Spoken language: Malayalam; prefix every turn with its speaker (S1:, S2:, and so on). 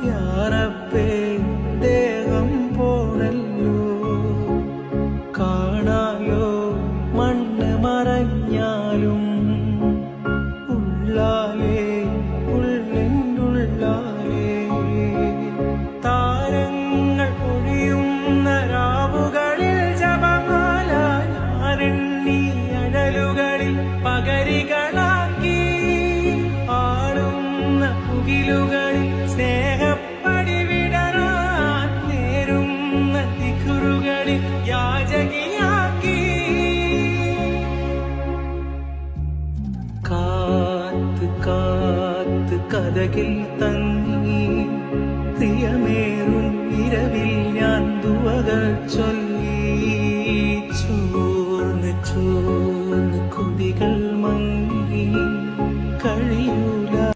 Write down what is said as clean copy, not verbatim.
S1: യാറപ്പേ ദേഹം പോണല്ലോ കാണാലോ മണ്ണ് മറഞ്ഞാലും ഉള്ളാലേ ഉള്ളിൻ്റുള്ളാലേ താരങ്ങൾ പൊഴിയുന്ന രാവുകളിൽ ജപമാല ഞാനെണ്ണി അഴലുകളിൽ പകരികളാക്കി ുകളിൽ സ്നേഹപ്പടി വിടരാൻ നേരുന്ന തിക്കുറുകളിൽ യാചകിയാക്കി കാത്ത് കാത്ത് കഥകിൽ തങ്ങി പ്രിയമേറും ഇരവിൽ ഞാൻ ദുവകൾ